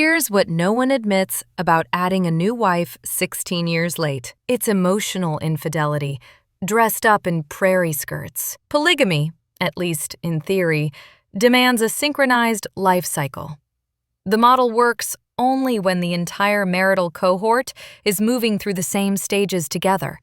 Here's what no one admits about adding a new wife 16 years late. It's emotional infidelity, dressed up in prairie skirts. Polygamy, at least in theory, demands a synchronized life cycle. The model works only when the entire marital cohort is moving through the same stages together.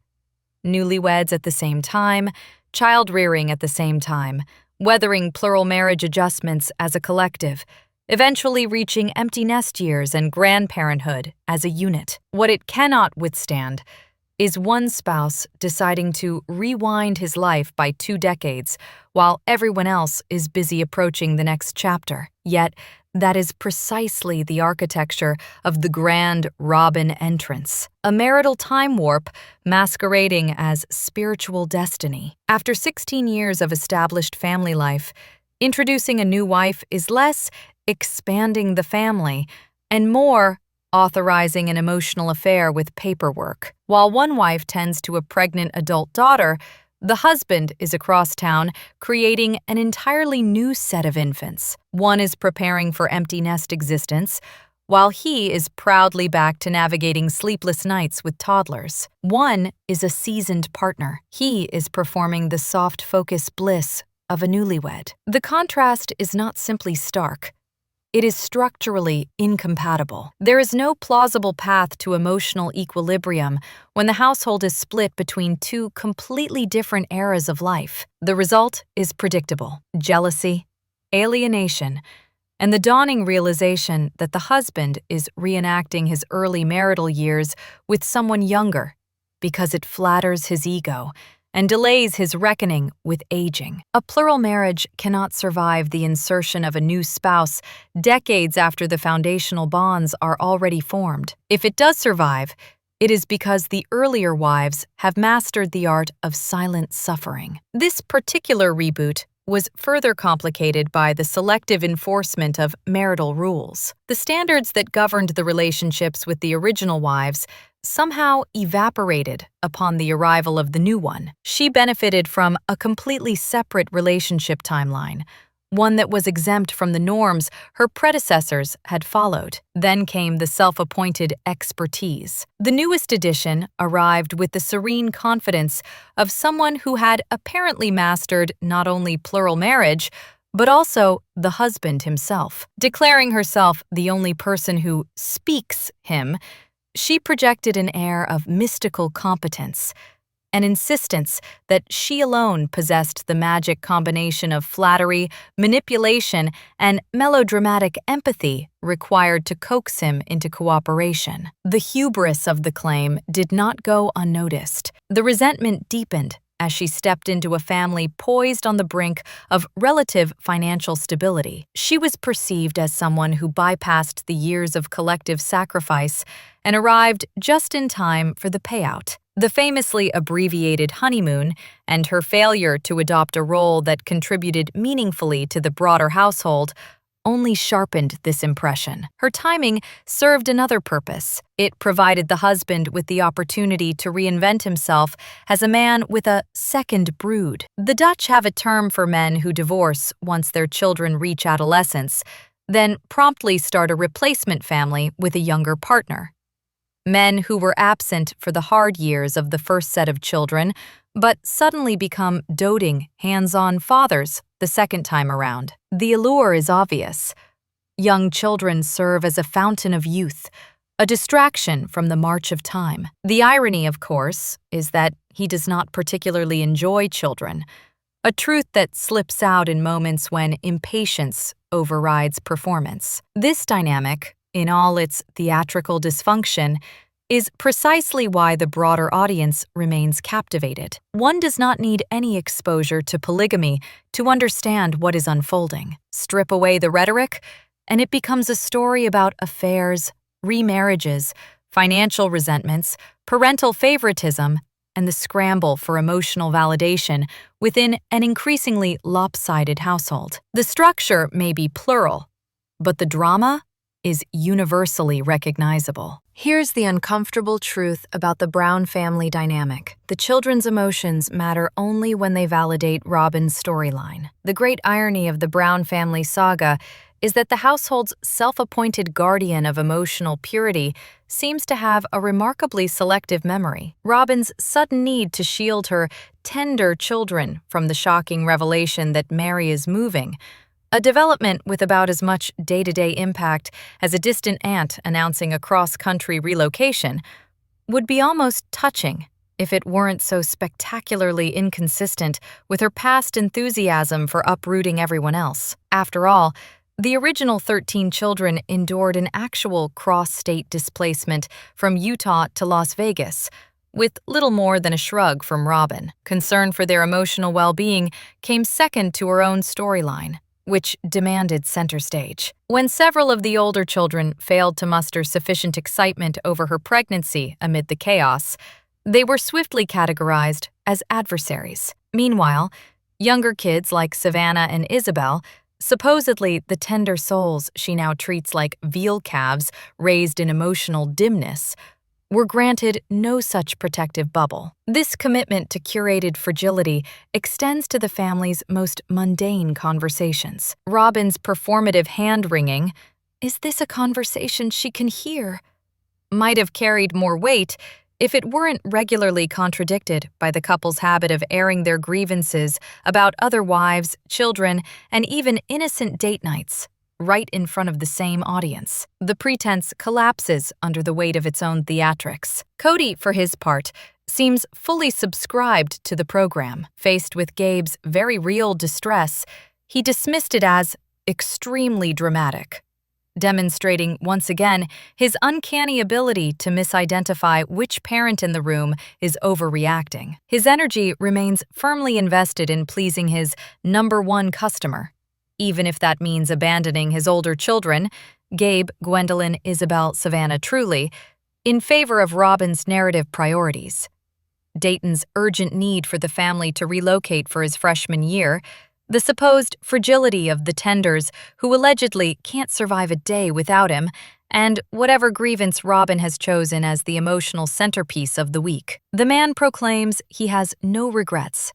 Newlyweds at the same time, child-rearing at the same time, weathering plural marriage adjustments as a collective, eventually reaching empty nest years and grandparenthood as a unit. What it cannot withstand is one spouse deciding to rewind his life by 2 decades while everyone else is busy approaching the next chapter. Yet, that is precisely the architecture of the grand Robin entrance, a marital time warp masquerading as spiritual destiny. After 16 years of established family life, introducing a new wife is less expanding the family and more authorizing an emotional affair with paperwork. While one wife tends to a pregnant adult daughter, the husband is across town creating an entirely new set of infants. One is preparing for empty nest existence, while he is proudly back to navigating sleepless nights with toddlers. One is a seasoned partner. He is performing the soft focus bliss of a newlywed. The contrast is not simply stark. It is structurally incompatible. There is no plausible path to emotional equilibrium when the household is split between 2 completely different eras of life. The result is predictable: jealousy, alienation, and the dawning realization that the husband is reenacting his early marital years with someone younger because it flatters his ego and delays his reckoning with aging. A plural marriage cannot survive the insertion of a new spouse decades after the foundational bonds are already formed. If it does survive, it is because the earlier wives have mastered the art of silent suffering. This particular reboot was further complicated by the selective enforcement of marital rules. The standards that governed the relationships with the original wives somehow evaporated upon the arrival of the new one. She benefited from a completely separate relationship timeline, one that was exempt from the norms her predecessors had followed. Then came the self-appointed expertise. The newest edition arrived with the serene confidence of someone who had apparently mastered not only plural marriage, but also the husband himself. Declaring herself the only person who speaks him, she projected an air of mystical competence, an insistence that she alone possessed the magic combination of flattery, manipulation, and melodramatic empathy required to coax him into cooperation. The hubris of the claim did not go unnoticed. The resentment deepened as she stepped into a family poised on the brink of relative financial stability. She was perceived as someone who bypassed the years of collective sacrifice and arrived just in time for the payout. The famously abbreviated honeymoon and her failure to adopt a role that contributed meaningfully to the broader household only sharpened this impression. Her timing served another purpose. It provided the husband with the opportunity to reinvent himself as a man with a second brood. The Dutch have a term for men who divorce once their children reach adolescence, then promptly start a replacement family with a younger partner. Men who were absent for the hard years of the first set of children, but suddenly become doting, hands-on fathers the second time around. The allure is obvious. Young children serve as a fountain of youth, a distraction from the march of time. The irony, of course, is that he does not particularly enjoy children, a truth that slips out in moments when impatience overrides performance. This dynamic, in all its theatrical dysfunction, is precisely why the broader audience remains captivated. One does not need any exposure to polygamy to understand what is unfolding. Strip away the rhetoric, and it becomes a story about affairs, remarriages, financial resentments, parental favoritism, and the scramble for emotional validation within an increasingly lopsided household. The structure may be plural, but the drama is universally recognizable. Here's the uncomfortable truth about the Brown family dynamic. The children's emotions matter only when they validate Robin's storyline. The great irony of the Brown family saga is that the household's self-appointed guardian of emotional purity seems to have a remarkably selective memory. Robin's sudden need to shield her tender children from the shocking revelation that Mary is moving, a development with about as much day-to-day impact as a distant aunt announcing a cross-country relocation, would be almost touching if it weren't so spectacularly inconsistent with her past enthusiasm for uprooting everyone else. After all, the original 13 children endured an actual cross-state displacement from Utah to Las Vegas, with little more than a shrug from Robin. Concern for their emotional well-being came second to her own storyline, which demanded center stage. When several of the older children failed to muster sufficient excitement over her pregnancy amid the chaos, they were swiftly categorized as adversaries. Meanwhile, younger kids like Savannah and Isabel, supposedly the tender souls she now treats like veal calves raised in emotional dimness, were granted no such protective bubble. This commitment to curated fragility extends to the family's most mundane conversations. Robin's performative hand-wringing, "Is this a conversation she can hear?" might have carried more weight if it weren't regularly contradicted by the couple's habit of airing their grievances about other wives, children, and even innocent date nights right in front of the same audience. The pretense collapses under the weight of its own theatrics. Kody, for his part, seems fully subscribed to the program. Faced with Gabe's very real distress, he dismissed it as extremely dramatic, demonstrating once again his uncanny ability to misidentify which parent in the room is overreacting. His energy remains firmly invested in pleasing his #1 customer, even if that means abandoning his older children, Gabe, Gwendolyn, Isabel, Savannah, Truly, in favor of Robin's narrative priorities. Dayton's urgent need for the family to relocate for his freshman year, the supposed fragility of the tenders who allegedly can't survive a day without him, and whatever grievance Robin has chosen as the emotional centerpiece of the week. The man proclaims he has no regrets,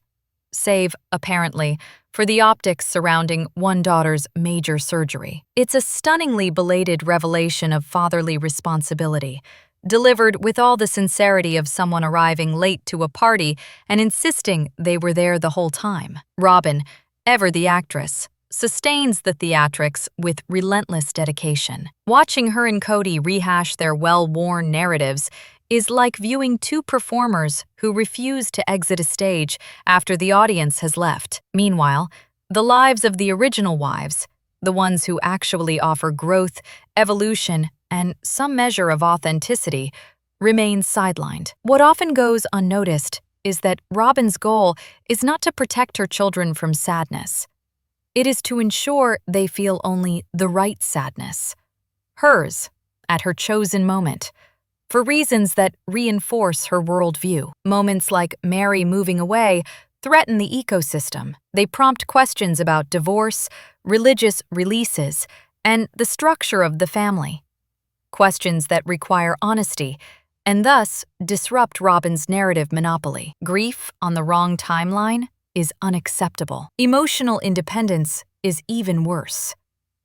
save, apparently, for the optics surrounding one daughter's major surgery. It's a stunningly belated revelation of fatherly responsibility, delivered with all the sincerity of someone arriving late to a party and insisting they were there the whole time. Robin, ever the actress, sustains the theatrics with relentless dedication. Watching her and Kody rehash their well-worn narratives is like viewing two performers who refuse to exit a stage after the audience has left. Meanwhile, the lives of the original wives, the ones who actually offer growth, evolution, and some measure of authenticity, remain sidelined. What often goes unnoticed is that Robin's goal is not to protect her children from sadness. It is to ensure they feel only the right sadness, hers, at her chosen moment, for reasons that reinforce her worldview. Moments like Mary moving away threaten the ecosystem. They prompt questions about divorce, religious releases, and the structure of the family. Questions that require honesty and thus disrupt Robin's narrative monopoly. Grief on the wrong timeline is unacceptable. Emotional independence is even worse.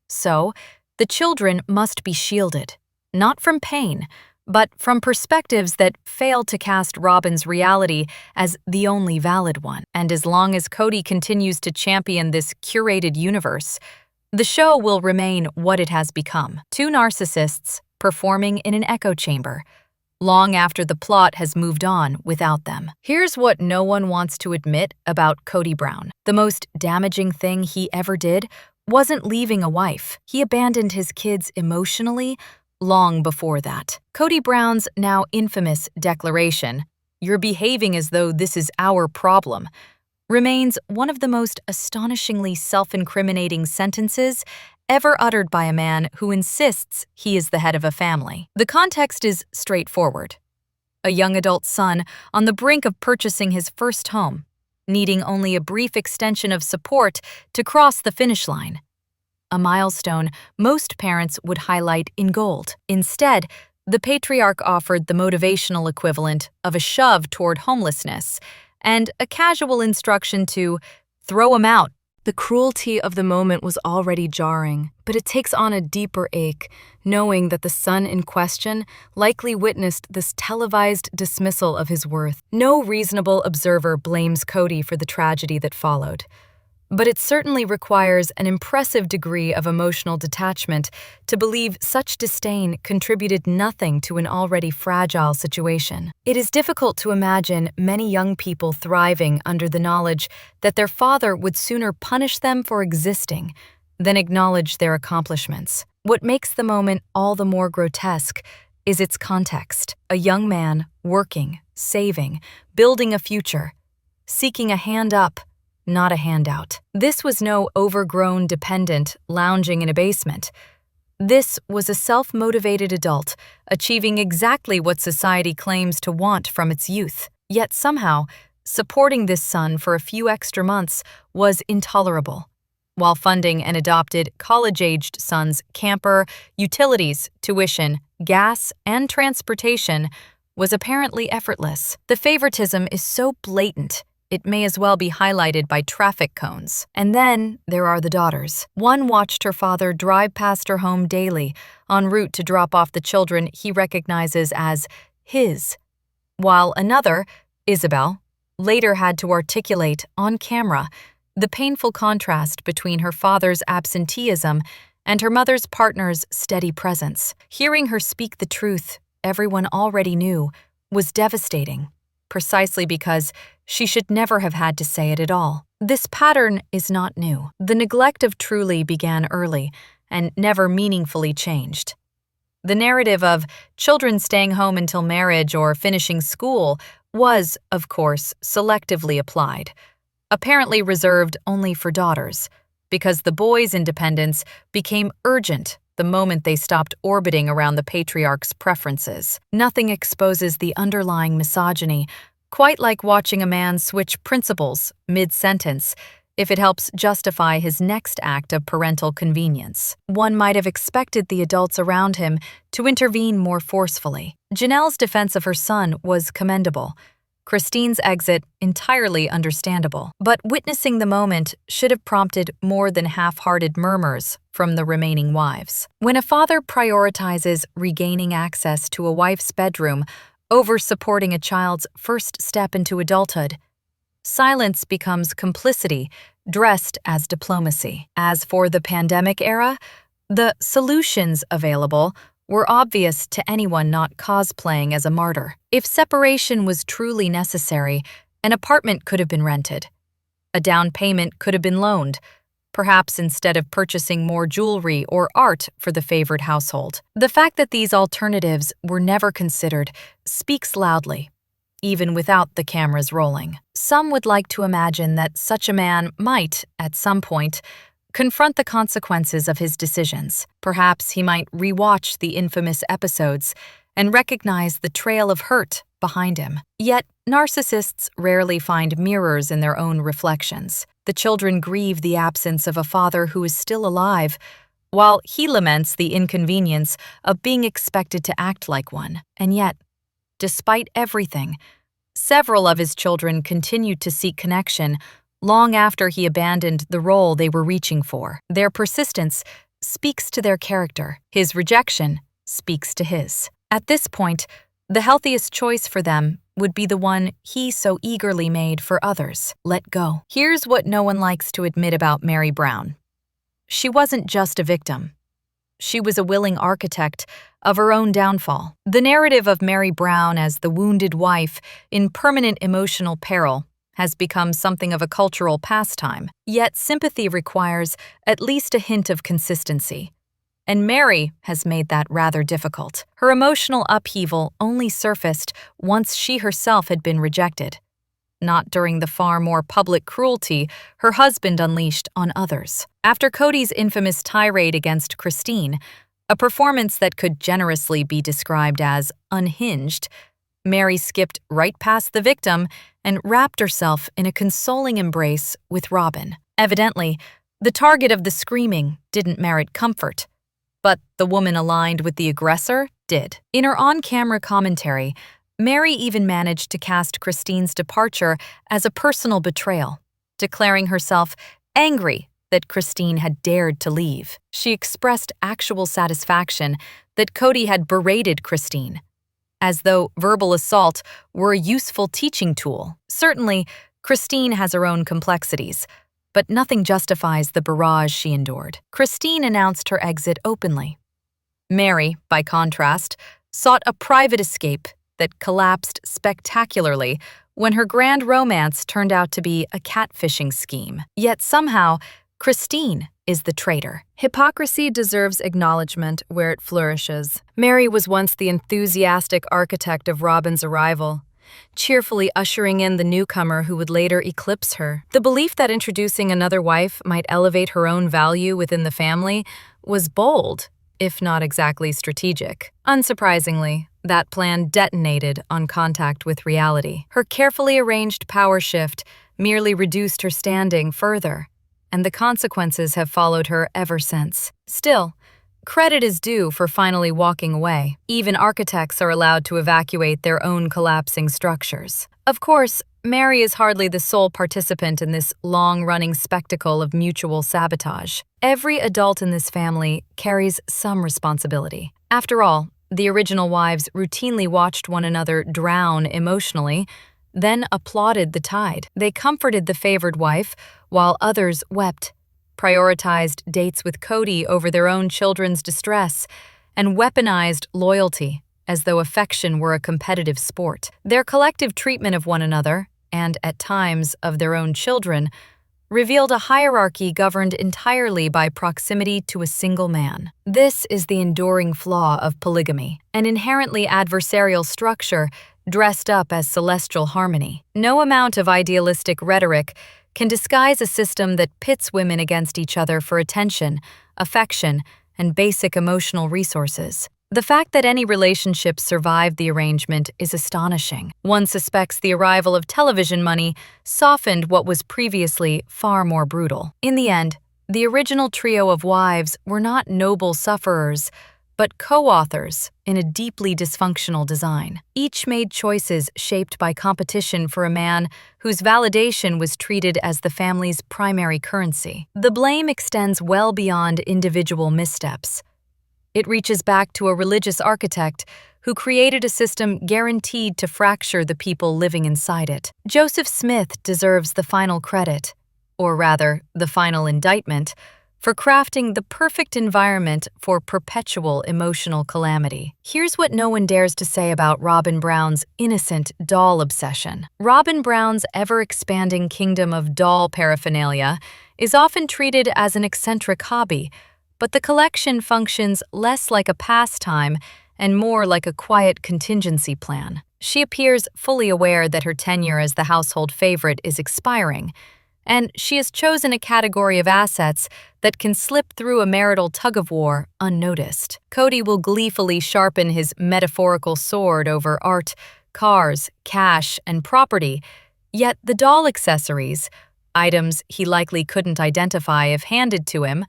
So, the children must be shielded, not from pain, but from perspectives that fail to cast Robin's reality as the only valid one. And as long as Kody continues to champion this curated universe, the show will remain what it has become: two narcissists performing in an echo chamber, long after the plot has moved on without them. Here's what no one wants to admit about Kody Brown. The most damaging thing he ever did wasn't leaving a wife. He abandoned his kids emotionally long before that. Kody Brown's now infamous declaration, "You're behaving as though this is our problem," remains one of the most astonishingly self-incriminating sentences ever uttered by a man who insists he is the head of a family. The context is straightforward. A young adult son on the brink of purchasing his first home, needing only a brief extension of support to cross the finish line. A milestone most parents would highlight in gold. Instead, the patriarch offered the motivational equivalent of a shove toward homelessness and a casual instruction to throw him out The cruelty of the moment was already jarring, but it takes on a deeper ache, knowing that the son in question likely witnessed this televised dismissal of his worth. No reasonable observer blames Kody for the tragedy that followed, but it certainly requires an impressive degree of emotional detachment to believe such disdain contributed nothing to an already fragile situation. It is difficult to imagine many young people thriving under the knowledge that their father would sooner punish them for existing than acknowledge their accomplishments. What makes the moment all the more grotesque is its context. A young man working, saving, building a future, seeking a hand up, not a handout. This was no overgrown dependent lounging in a basement. This was a self-motivated adult achieving exactly what society claims to want from its youth. Yet somehow, supporting this son for a few extra months was intolerable, while funding an adopted college-aged son's camper, utilities, tuition, gas, and transportation was apparently effortless. The favoritism is so blatant, it may as well be highlighted by traffic cones. And then there are the daughters. One watched her father drive past her home daily, en route to drop off the children he recognizes as his, while another, Isabel, later had to articulate, on camera, the painful contrast between her father's absenteeism and her mother's partner's steady presence. Hearing her speak the truth everyone already knew was devastating, precisely because she should never have had to say it at all. This pattern is not new. The neglect of Truly began early and never meaningfully changed. The narrative of children staying home until marriage or finishing school was, of course, selectively applied, apparently reserved only for daughters, because the boys' independence became urgent the moment they stopped orbiting around the patriarch's preferences. Nothing exposes the underlying misogyny quite like watching a man switch principles mid-sentence if it helps justify his next act of parental convenience. One might have expected the adults around him to intervene more forcefully. Janelle's defense of her son was commendable, Christine's exit entirely understandable, but witnessing the moment should have prompted more than half-hearted murmurs from the remaining wives. When a father prioritizes regaining access to a wife's bedroom over supporting a child's first step into adulthood, silence becomes complicity dressed as diplomacy. As for the pandemic era, the solutions available were obvious to anyone not cosplaying as a martyr. If separation was truly necessary, an apartment could have been rented. A down payment could have been loaned, perhaps instead of purchasing more jewelry or art for the favored household. The fact that these alternatives were never considered speaks loudly, even without the cameras rolling. Some would like to imagine that such a man might, at some point, confront the consequences of his decisions. Perhaps he might rewatch the infamous episodes and recognize the trail of hurt behind him. Yet, narcissists rarely find mirrors in their own reflections. The children grieve the absence of a father who is still alive, while he laments the inconvenience of being expected to act like one. And yet, despite everything, several of his children continued to seek connection long after he abandoned the role they were reaching for. Their persistence speaks to their character. His rejection speaks to his. At this point, the healthiest choice for them would be the one he so eagerly made for others: let go. Here's what no one likes to admit about Mary Brown. She wasn't just a victim. She was a willing architect of her own downfall. The narrative of Mary Brown as the wounded wife in permanent emotional peril has become something of a cultural pastime. Yet sympathy requires at least a hint of consistency. And Mary has made that rather difficult. Her emotional upheaval only surfaced once she herself had been rejected, not during the far more public cruelty her husband unleashed on others. After Kody's infamous tirade against Christine, a performance that could generously be described as unhinged, Mary skipped right past the victim and wrapped herself in a consoling embrace with Robin. Evidently, the target of the screaming didn't merit comfort, but the woman aligned with the aggressor did. In her on-camera commentary, Mary even managed to cast Christine's departure as a personal betrayal, declaring herself angry that Christine had dared to leave. She expressed actual satisfaction that Kody had berated Christine, as though verbal assault were a useful teaching tool. Certainly, Christine has her own complexities, but nothing justifies the barrage she endured. Christine announced her exit openly. Mary, by contrast, sought a private escape that collapsed spectacularly when her grand romance turned out to be a catfishing scheme. Yet somehow, Christine is the traitor. Hypocrisy deserves acknowledgement where it flourishes. Mary was once the enthusiastic architect of Robin's arrival, cheerfully ushering in the newcomer who would later eclipse her. The belief that introducing another wife might elevate her own value within the family was bold, if not exactly strategic. Unsurprisingly, that plan detonated on contact with reality. Her carefully arranged power shift merely reduced her standing further, and the consequences have followed her ever since. Still, credit is due for finally walking away. Even architects are allowed to evacuate their own collapsing structures. Of course, Mary is hardly the sole participant in this long-running spectacle of mutual sabotage. Every adult in this family carries some responsibility. After all, the original wives routinely watched one another drown emotionally, then applauded the tide. They comforted the favored wife, while others wept, prioritized dates with Kody over their own children's distress, and weaponized loyalty as though affection were a competitive sport. Their collective treatment of one another, and at times of their own children, revealed a hierarchy governed entirely by proximity to a single man. This is the enduring flaw of polygamy, an inherently adversarial structure dressed up as celestial harmony. No amount of idealistic rhetoric can disguise a system that pits women against each other for attention, affection, and basic emotional resources. The fact that any relationship survived the arrangement is astonishing. One suspects the arrival of television money softened what was previously far more brutal. In the end, the original trio of wives were not noble sufferers, but co-authors in a deeply dysfunctional design. Each made choices shaped by competition for a man whose validation was treated as the family's primary currency. The blame extends well beyond individual missteps. It reaches back to a religious architect who created a system guaranteed to fracture the people living inside it. Joseph Smith deserves the final credit, or rather, the final indictment, for crafting the perfect environment for perpetual emotional calamity. Here's what no one dares to say about Robin Brown's innocent doll obsession. Robin Brown's ever-expanding kingdom of doll paraphernalia is often treated as an eccentric hobby, but the collection functions less like a pastime and more like a quiet contingency plan. She appears fully aware that her tenure as the household favorite is expiring, and she has chosen a category of assets that can slip through a marital tug-of-war unnoticed. Kody will gleefully sharpen his metaphorical sword over art, cars, cash, and property, yet the doll accessories, items he likely couldn't identify if handed to him,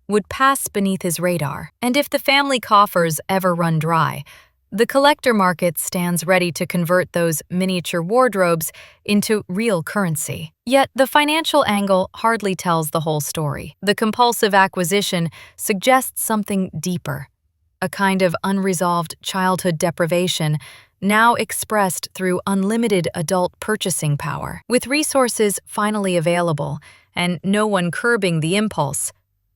would pass beneath his radar. And if the family coffers ever run dry, the collector market stands ready to convert those miniature wardrobes into real currency. Yet the financial angle hardly tells the whole story. The compulsive acquisition suggests something deeper, a kind of unresolved childhood deprivation now expressed through unlimited adult purchasing power. With resources finally available and no one curbing the impulse,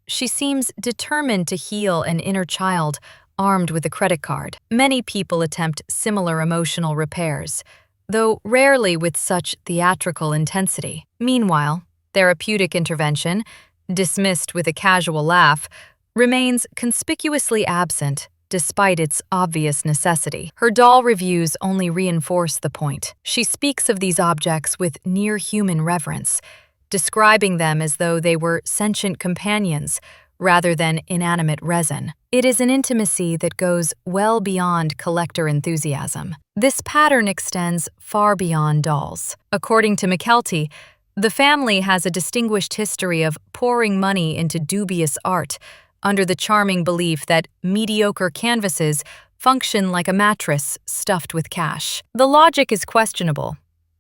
she seems determined to heal an inner child armed with a credit card. Many people attempt similar emotional repairs, though rarely with such theatrical intensity. Meanwhile, therapeutic intervention, dismissed with a casual laugh, remains conspicuously absent despite its obvious necessity. Her doll reviews only reinforce the point. She speaks of these objects with near-human reverence, describing them as though they were sentient companions rather than inanimate resin. It is an intimacy that goes well beyond collector enthusiasm. This pattern extends far beyond dolls. According to McKelty, the family has a distinguished history of pouring money into dubious art under the charming belief that mediocre canvases function like a mattress stuffed with cash. The logic is questionable.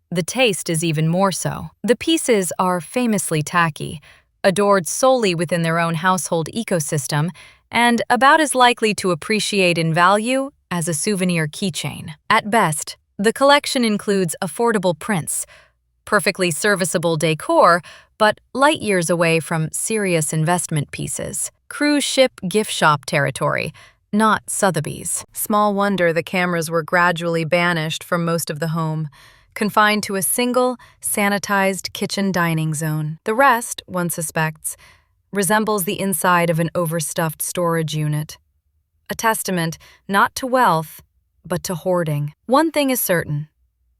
The taste is even more so. The pieces are famously tacky, adored solely within their own household ecosystem, and about as likely to appreciate in value as a souvenir keychain. At best, the collection includes affordable prints, perfectly serviceable decor, but light years away from serious investment pieces. Cruise ship gift shop territory, not Sotheby's. Small wonder the cameras were gradually banished from most of the home, confined to a single, sanitized kitchen dining zone. The rest, one suspects, resembles the inside of an overstuffed storage unit. A testament not to wealth, but to hoarding. One thing is certain.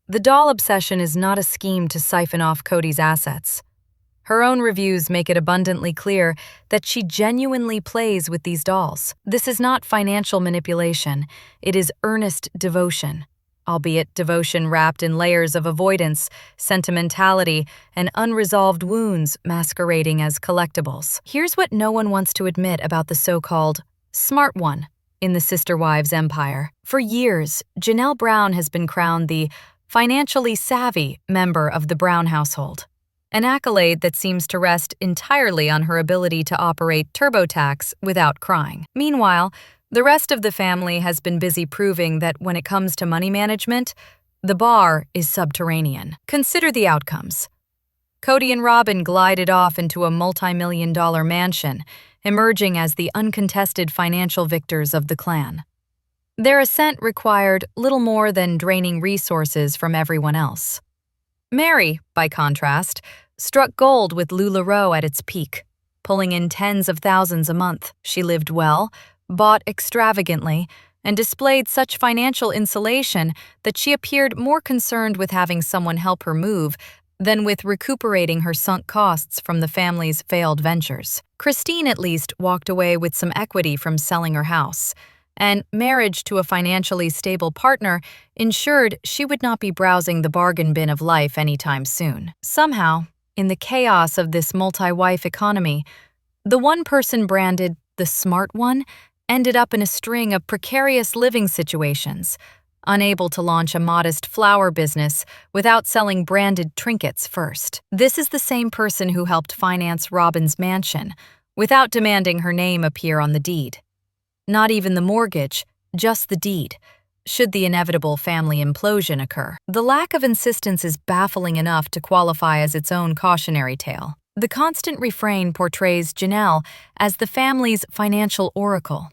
The doll obsession is not a scheme to siphon off Kody's assets. Her own reviews make it abundantly clear that she genuinely plays with these dolls. This is not financial manipulation, it is earnest devotion, albeit devotion wrapped in layers of avoidance, sentimentality, and unresolved wounds masquerading as collectibles. Here's what no one wants to admit about the so-called smart one in the sister wives' empire. For years, Janelle Brown has been crowned the financially savvy member of the Brown household, an accolade that seems to rest entirely on her ability to operate TurboTax without crying. Meanwhile, the rest of the family has been busy proving that when it comes to money management, the bar is subterranean. Consider the outcomes. Kody and Robin glided off into a multi-million-dollar mansion, emerging as the uncontested financial victors of the clan. Their ascent required little more than draining resources from everyone else. Mary, by contrast, struck gold with LuLaRoe at its peak, pulling in tens of thousands a month. She lived well, bought extravagantly, and displayed such financial insulation that she appeared more concerned with having someone help her move than with recuperating her sunk costs from the family's failed ventures. Christine at least walked away with some equity from selling her house, and marriage to a financially stable partner ensured she would not be browsing the bargain bin of life anytime soon. Somehow, in the chaos of this multi-wife economy, the one person branded the smart one ended up in a string of precarious living situations, unable to launch a modest flower business without selling branded trinkets first. This is the same person who helped finance Robin's mansion without demanding her name appear on the deed. Not even the mortgage, just the deed, should the inevitable family implosion occur. The lack of insistence is baffling enough to qualify as its own cautionary tale. The constant refrain portrays Janelle as the family's financial oracle,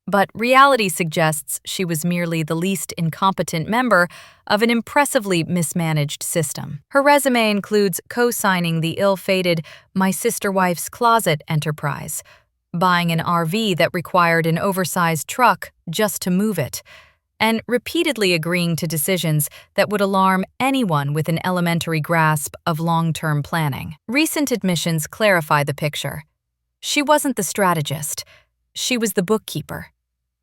but reality suggests she was merely the least incompetent member of an impressively mismanaged system. Her resume includes co-signing the ill-fated My Sister Wife's Closet enterprise, buying an RV that required an oversized truck just to move it, and repeatedly agreeing to decisions that would alarm anyone with an elementary grasp of long-term planning. Recent admissions clarify the picture. She wasn't the strategist. She was the bookkeeper.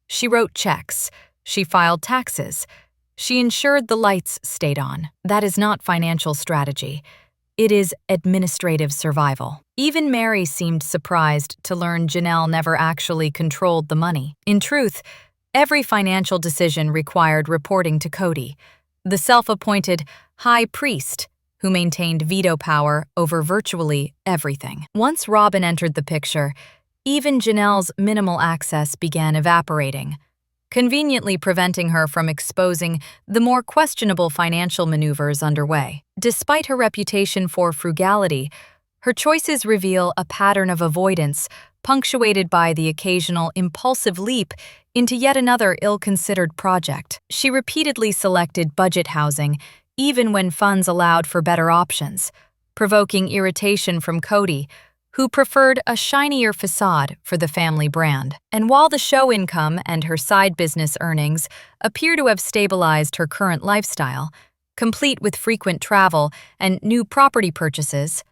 She wrote checks. She filed taxes. She ensured the lights stayed on. That is not financial strategy. It is administrative survival. Even Mary seemed surprised to learn Janelle never actually controlled the money. In truth, every financial decision required reporting to Kody, the self-appointed high priest who maintained veto power over virtually everything. Once Robin entered the picture, even Janelle's minimal access began evaporating, conveniently preventing her from exposing the more questionable financial maneuvers underway. Despite her reputation for frugality, her choices reveal a pattern of avoidance punctuated by the occasional impulsive leap into yet another ill-considered project. She repeatedly selected budget housing, even when funds allowed for better options, provoking irritation from Kody, who preferred a shinier facade for the family brand. And while the show income and her side business earnings appear to have stabilized her current lifestyle, complete with frequent travel and new property purchases,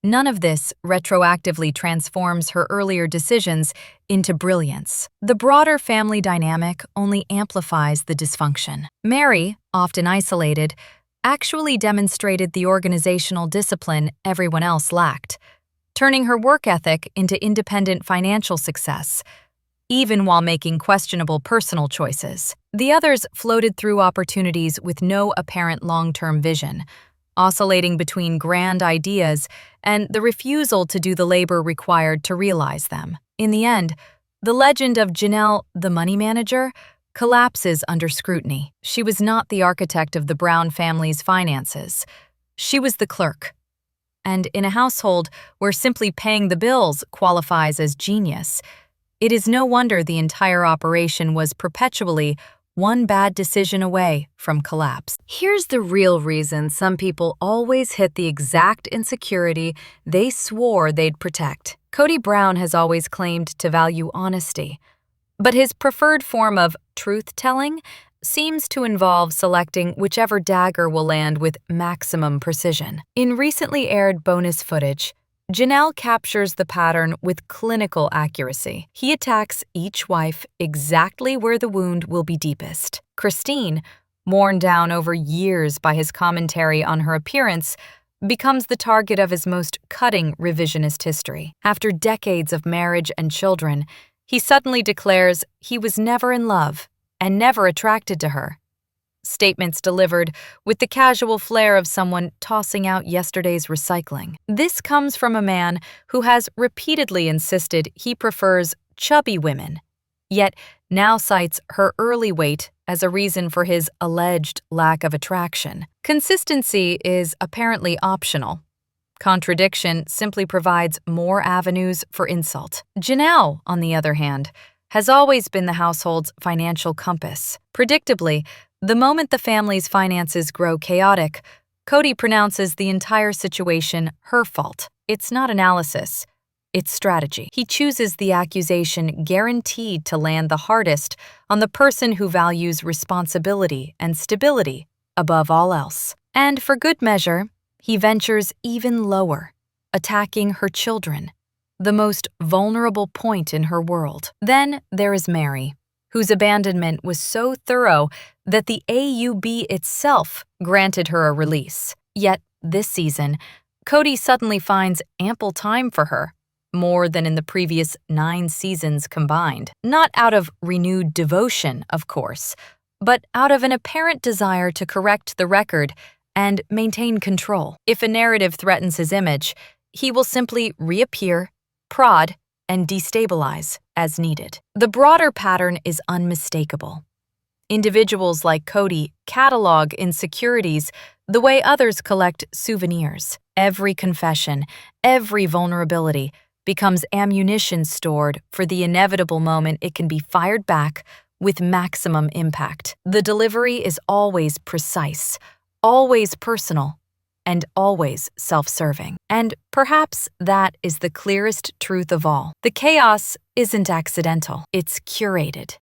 none of this retroactively transforms her earlier decisions into brilliance. The broader family dynamic only amplifies the dysfunction. Mary, often isolated, actually demonstrated the organizational discipline everyone else lacked, turning her work ethic into independent financial success, even while making questionable personal choices. The others floated through opportunities with no apparent long-term vision, oscillating between grand ideas and the refusal to do the labor required to realize them. In the end, the legend of Janelle, the money manager, collapses under scrutiny. She was not the architect of the Brown family's finances. She was the clerk. And in a household where simply paying the bills qualifies as genius, it is no wonder the entire operation was perpetually one bad decision away from collapse. Here's the real reason some people always hit the exact insecurity they swore they'd protect. Kody Brown has always claimed to value honesty, but his preferred form of truth-telling seems to involve selecting whichever dagger will land with maximum precision. In recently aired bonus footage, Janelle captures the pattern with clinical accuracy. He attacks each wife exactly where the wound will be deepest. Christine, worn down over years by his commentary on her appearance, becomes the target of his most cutting revisionist history. After decades of marriage and children, he suddenly declares he was never in love and never attracted to her. Statements delivered with the casual flair of someone tossing out yesterday's recycling. This comes from a man who has repeatedly insisted he prefers chubby women, yet now cites her early weight as a reason for his alleged lack of attraction. Consistency is apparently optional. Contradiction simply provides more avenues for insult. Janelle, on the other hand, has always been the household's financial compass. Predictably, the moment the family's finances grow chaotic, Kody pronounces the entire situation her fault. It's not analysis, it's strategy. He chooses the accusation guaranteed to land the hardest on the person who values responsibility and stability above all else. And for good measure, he ventures even lower, attacking her children, the most vulnerable point in her world. Then there is Mary, whose abandonment was so thorough that the AUB itself granted her a release. Yet, this season, Kody suddenly finds ample time for her, more than in the previous 9 seasons combined. Not out of renewed devotion, of course, but out of an apparent desire to correct the record and maintain control. If a narrative threatens his image, he will simply reappear, prod, and destabilize as needed. The broader pattern is unmistakable. Individuals like Kody catalog insecurities the way others collect souvenirs. Every confession, every vulnerability becomes ammunition stored for the inevitable moment it can be fired back with maximum impact. The delivery is always precise, always personal, and always self-serving. And perhaps that is the clearest truth of all. The chaos isn't accidental, it's curated.